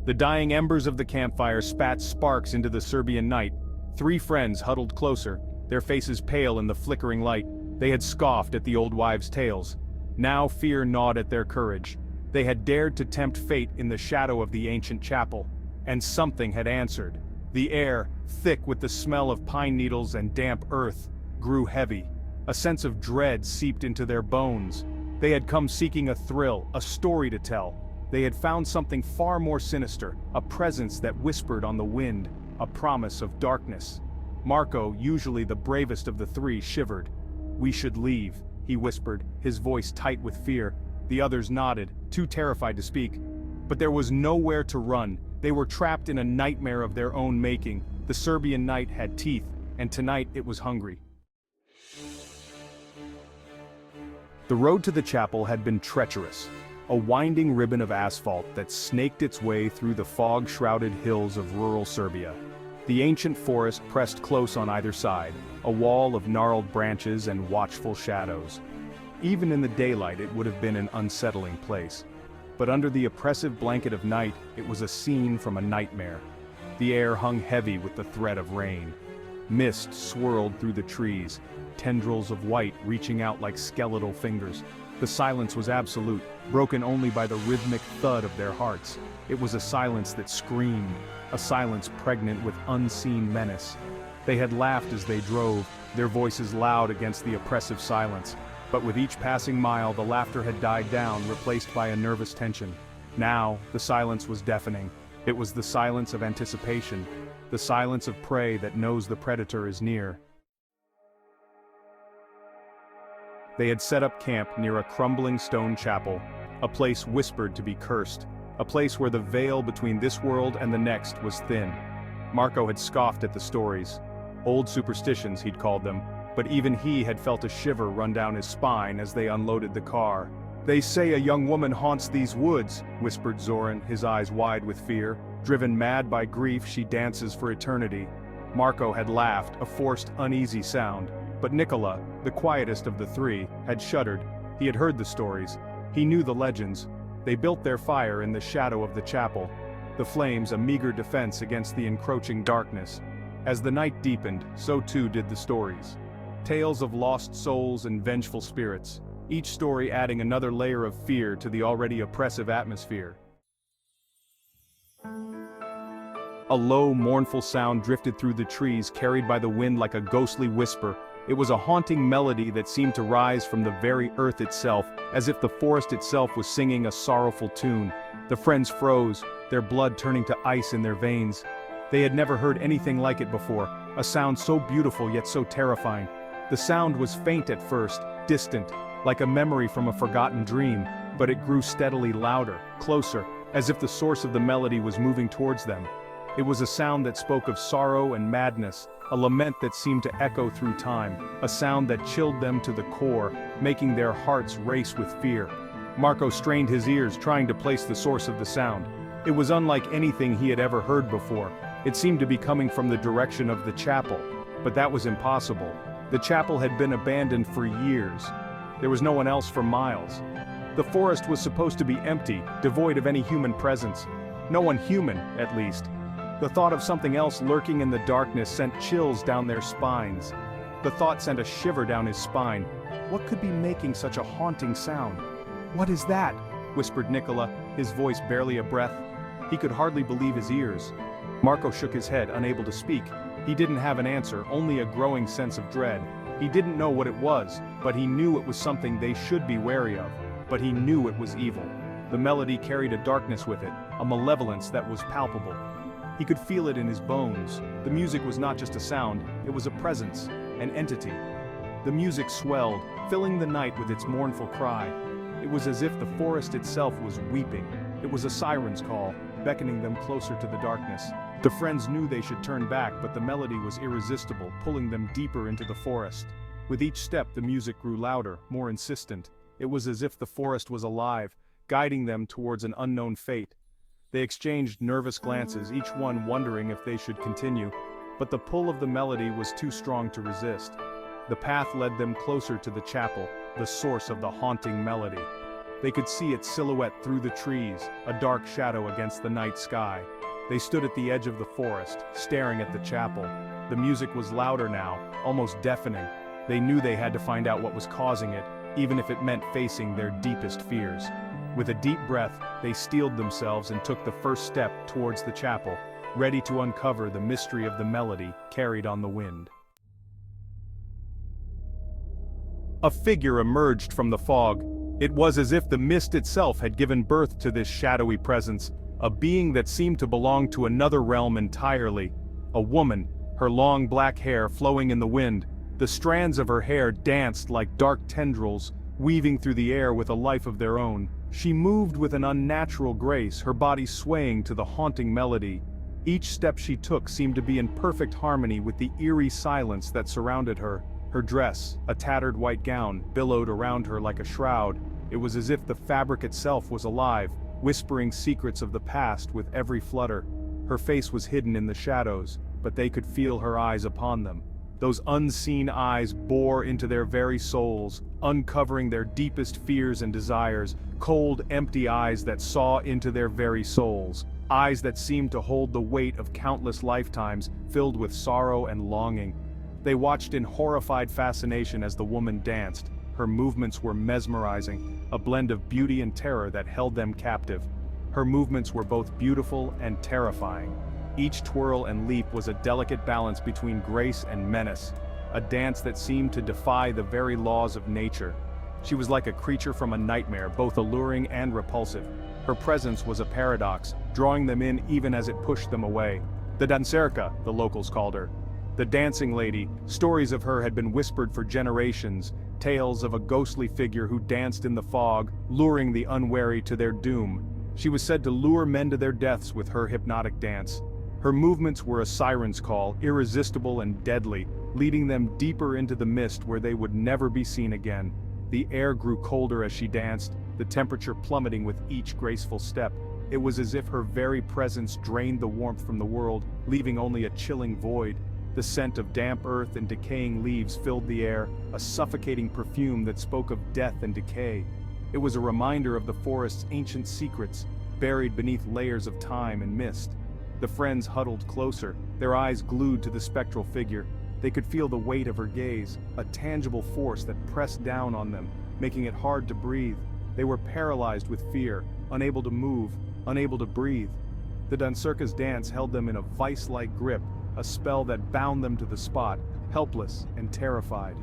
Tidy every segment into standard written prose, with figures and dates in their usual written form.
The dying embers of the campfire spat sparks into the Serbian night. Three friends huddled closer, their faces pale in the flickering light. They had scoffed at the old wives' tales. Now fear gnawed at their courage. They had dared to tempt fate in the shadow of the ancient chapel. And something had answered. The air, thick with the smell of pine needles and damp earth, grew heavy. A sense of dread seeped into their bones. They had come seeking a thrill, a story to tell. They had found something far more sinister, a presence that whispered on the wind, a promise of darkness. Marko, usually the bravest of the three, shivered. "We should leave," he whispered, his voice tight with fear. The others nodded, too terrified to speak. But there was nowhere to run. They were trapped in a nightmare of their own making. The Serbian night had teeth, and tonight it was hungry. The road to the chapel had been treacherous, a winding ribbon of asphalt that snaked its way through the fog-shrouded hills of rural Serbia. The ancient forest pressed close on either side, a wall of gnarled branches and watchful shadows. Even in the daylight it would have been an unsettling place. But under the oppressive blanket of night, it was a scene from a nightmare. The air hung heavy with the threat of rain. Mist swirled through the trees, tendrils of white reaching out like skeletal fingers. The silence was absolute, broken only by the rhythmic thud of their hearts. It was a silence that screamed, a silence pregnant with unseen menace. They had laughed as they drove, their voices loud against the oppressive silence. But with each passing mile, the laughter had died down, replaced by a nervous tension. Now, the silence was deafening. It was the silence of anticipation, the silence of prey that knows the predator is near. They had set up camp near a crumbling stone chapel, a place whispered to be cursed, a place where the veil between this world and the next was thin. Marko had scoffed at the stories. Old superstitions, he'd called them, but even he had felt a shiver run down his spine as they unloaded the car. "They say a young woman haunts these woods," whispered Zoran, his eyes wide with fear. Driven mad by grief, she dances for eternity. Marko had laughed, a forced, uneasy sound. But Nikola, the quietest of the three, had shuddered. He had heard the stories. He knew the legends. They built their fire in the shadow of the chapel, the flames a meager defense against the encroaching darkness. As the night deepened, so too did the stories. Tales of lost souls and vengeful spirits, each story adding another layer of fear to the already oppressive atmosphere. A low, mournful sound drifted through the trees, carried by the wind like a ghostly whisper. It was a haunting melody that seemed to rise from the very earth itself, as if the forest itself was singing a sorrowful tune. The friends froze, their blood turning to ice in their veins. They had never heard anything like it before, a sound so beautiful yet so terrifying. The sound was faint at first, distant, like a memory from a forgotten dream, but it grew steadily louder, closer, as if the source of the melody was moving towards them. It was a sound that spoke of sorrow and madness, a lament that seemed to echo through time, a sound that chilled them to the core, making their hearts race with fear. Marko strained his ears, trying to place the source of the sound. It was unlike anything he had ever heard before. It seemed to be coming from the direction of the chapel, but that was impossible. The chapel had been abandoned for years. There was no one else for miles. The forest was supposed to be empty, devoid of any human presence. No one human, at least. The thought of something else lurking in the darkness sent chills down their spines. The thought sent a shiver down his spine. What could be making such a haunting sound? "What is that?" whispered Nikola, his voice barely a breath. He could hardly believe his ears. Marko shook his head, unable to speak. He didn't have an answer, only a growing sense of dread. He didn't know what it was, but he knew it was something they should be wary of. But he knew it was evil. The melody carried a darkness with it, a malevolence that was palpable. He could feel it in his bones. The music was not just a sound, it was a presence, an entity. The music swelled, filling the night with its mournful cry. It was as if the forest itself was weeping. It was a siren's call, beckoning them closer to the darkness. The friends knew they should turn back, but the melody was irresistible, pulling them deeper into the forest. With each step, the music grew louder, more insistent. It was as if the forest was alive, guiding them towards an unknown fate. They exchanged nervous glances, each one wondering if they should continue, but the pull of the melody was too strong to resist. The path led them closer to the chapel, the source of the haunting melody. They could see its silhouette through the trees, a dark shadow against the night sky. They stood at the edge of the forest, staring at the chapel. The music was louder now, almost deafening. They knew they had to find out what was causing it, even if it meant facing their deepest fears. With a deep breath, they steeled themselves and took the first step towards the chapel, ready to uncover the mystery of the melody carried on the wind. A figure emerged from the fog. It was as if the mist itself had given birth to this shadowy presence, a being that seemed to belong to another realm entirely. A woman, her long black hair flowing in the wind. The strands of her hair danced like dark tendrils, weaving through the air with a life of their own. She moved with an unnatural grace, her body swaying to the haunting melody. Each step she took seemed to be in perfect harmony with the eerie silence that surrounded her. Her dress, a tattered white gown, billowed around her like a shroud. It was as if the fabric itself was alive, whispering secrets of the past with every flutter. Her face was hidden in the shadows, but they could feel her eyes upon them. Those unseen eyes bore into their very souls, uncovering their deepest fears and desires, cold, empty eyes that saw into their very souls, eyes that seemed to hold the weight of countless lifetimes filled with sorrow and longing. They watched in horrified fascination as the woman danced. Her movements were mesmerizing, a blend of beauty and terror that held them captive. Her movements were both beautiful and terrifying. Each twirl and leap was a delicate balance between grace and menace, a dance that seemed to defy the very laws of nature. She was like a creature from a nightmare, both alluring and repulsive. Her presence was a paradox, drawing them in even as it pushed them away. The Danserka, the locals called her. The dancing lady, stories of her had been whispered for generations, tales of a ghostly figure who danced in the fog, luring the unwary to their doom. She was said to lure men to their deaths with her hypnotic dance. Her movements were a siren's call, irresistible and deadly, leading them deeper into the mist where they would never be seen again. The air grew colder as she danced, the temperature plummeting with each graceful step. It was as if her very presence drained the warmth from the world, leaving only a chilling void. The scent of damp earth and decaying leaves filled the air, a suffocating perfume that spoke of death and decay. It was a reminder of the forest's ancient secrets, buried beneath layers of time and mist. The friends huddled closer, their eyes glued to the spectral figure. They could feel the weight of her gaze, a tangible force that pressed down on them, making it hard to breathe. They were paralyzed with fear, unable to move, unable to breathe. The Danserka's dance held them in a vice-like grip, a spell that bound them to the spot, helpless and terrified.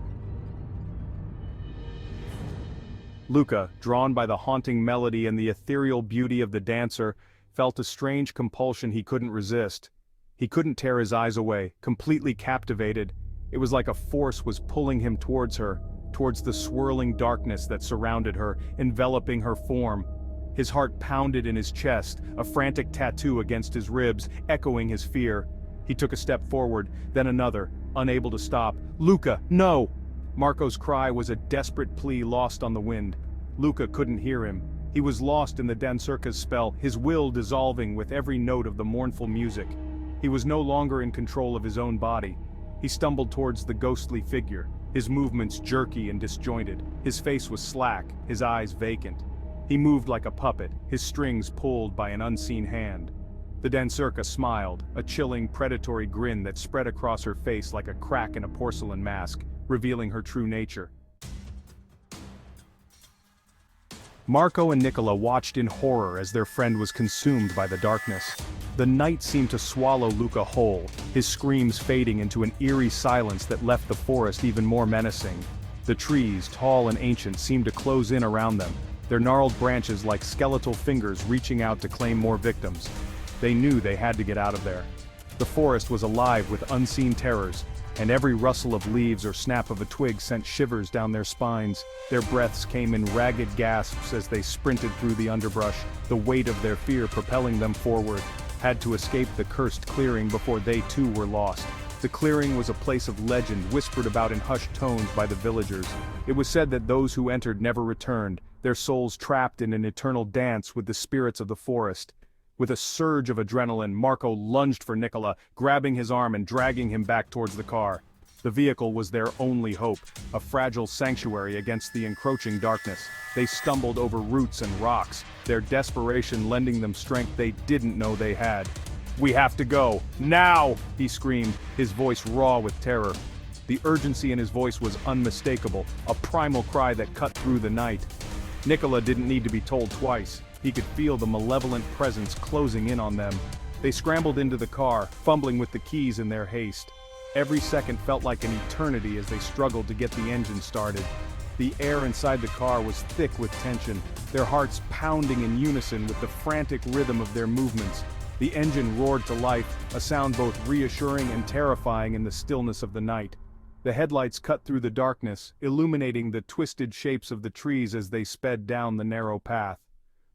Luka, drawn by the haunting melody and the ethereal beauty of the dancer, felt a strange compulsion he couldn't resist. He couldn't tear his eyes away, completely captivated. It was like a force was pulling him towards her, towards the swirling darkness that surrounded her, enveloping her form. His heart pounded in his chest, a frantic tattoo against his ribs, echoing his fear. He took a step forward, then another, unable to stop. "Luka, no!" Marko's cry was a desperate plea lost on the wind. Luka couldn't hear him. He was lost in the Danserka's spell, his will dissolving with every note of the mournful music. He was no longer in control of his own body. He stumbled towards the ghostly figure, his movements jerky and disjointed. His face was slack, his eyes vacant. He moved like a puppet, his strings pulled by an unseen hand. The Danserka smiled, a chilling, predatory grin that spread across her face like a crack in a porcelain mask, revealing her true nature. Marko and Nikola watched in horror as their friend was consumed by the darkness. The night seemed to swallow Luka whole, his screams fading into an eerie silence that left the forest even more menacing. The trees, tall and ancient, seemed to close in around them, their gnarled branches like skeletal fingers reaching out to claim more victims. They knew they had to get out of there. The forest was alive with unseen terrors, and every rustle of leaves or snap of a twig sent shivers down their spines. Their breaths came in ragged gasps as they sprinted through the underbrush, the weight of their fear propelling them forward. Had to escape the cursed clearing before they too were lost. The clearing was a place of legend whispered about in hushed tones by the villagers. It was said that those who entered never returned, their souls trapped in an eternal dance with the spirits of the forest. With a surge of adrenaline, Marko lunged for Nikola, grabbing his arm and dragging him back towards the car. The vehicle was their only hope, a fragile sanctuary against the encroaching darkness. They stumbled over roots and rocks, their desperation lending them strength they didn't know they had. "We have to go, now!" he screamed, his voice raw with terror. The urgency in his voice was unmistakable, a primal cry that cut through the night. Nikola didn't need to be told twice. He could feel the malevolent presence closing in on them. They scrambled into the car, fumbling with the keys in their haste. Every second felt like an eternity as they struggled to get the engine started. The air inside the car was thick with tension, their hearts pounding in unison with the frantic rhythm of their movements. The engine roared to life, a sound both reassuring and terrifying in the stillness of the night. The headlights cut through the darkness, illuminating the twisted shapes of the trees as they sped down the narrow path.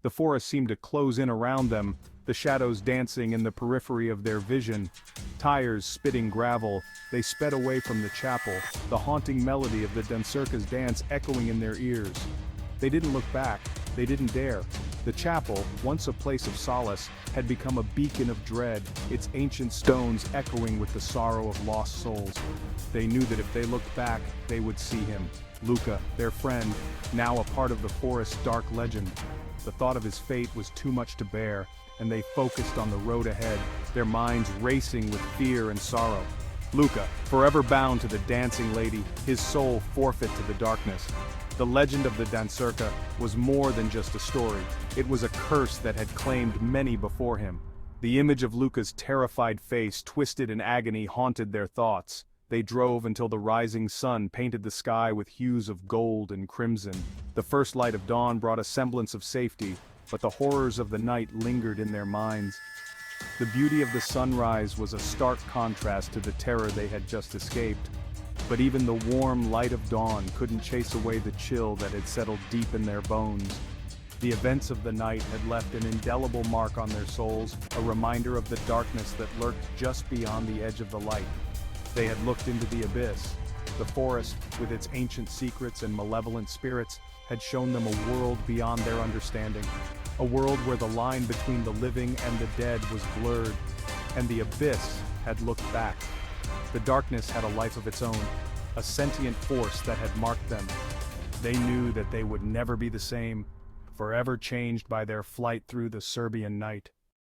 The forest seemed to close in around them, the shadows dancing in the periphery of their vision. Tires spitting gravel, they sped away from the chapel, the haunting melody of the Danserka's dance echoing in their ears. They didn't look back, they didn't dare. The chapel, once a place of solace, had become a beacon of dread, its ancient stones echoing with the sorrow of lost souls. They knew that if they looked back, they would see him, Luka, their friend, now a part of the forest's dark legend. The thought of his fate was too much to bear, and they focused on the road ahead, their minds racing with fear and sorrow. Luka, forever bound to the dancing lady, his soul forfeit to the darkness. The legend of the Danserka was more than just a story, it was a curse that had claimed many before him. The image of Luka's terrified face twisted in agony haunted their thoughts. They drove until the rising sun painted the sky with hues of gold and crimson. The first light of dawn brought a semblance of safety, but the horrors of the night lingered in their minds. The beauty of the sunrise was a stark contrast to the terror they had just escaped. But even the warm light of dawn couldn't chase away the chill that had settled deep in their bones. The events of the night had left an indelible mark on their souls, a reminder of the darkness that lurked just beyond the edge of the light. They had looked into the abyss. The forest, with its ancient secrets and malevolent spirits, had shown them a world beyond their understanding. A world where the line between the living and the dead was blurred, and the abyss had looked back. The darkness had a life of its own, a sentient force that had marked them. They knew that they would never be the same, forever changed by their flight through the Serbian night.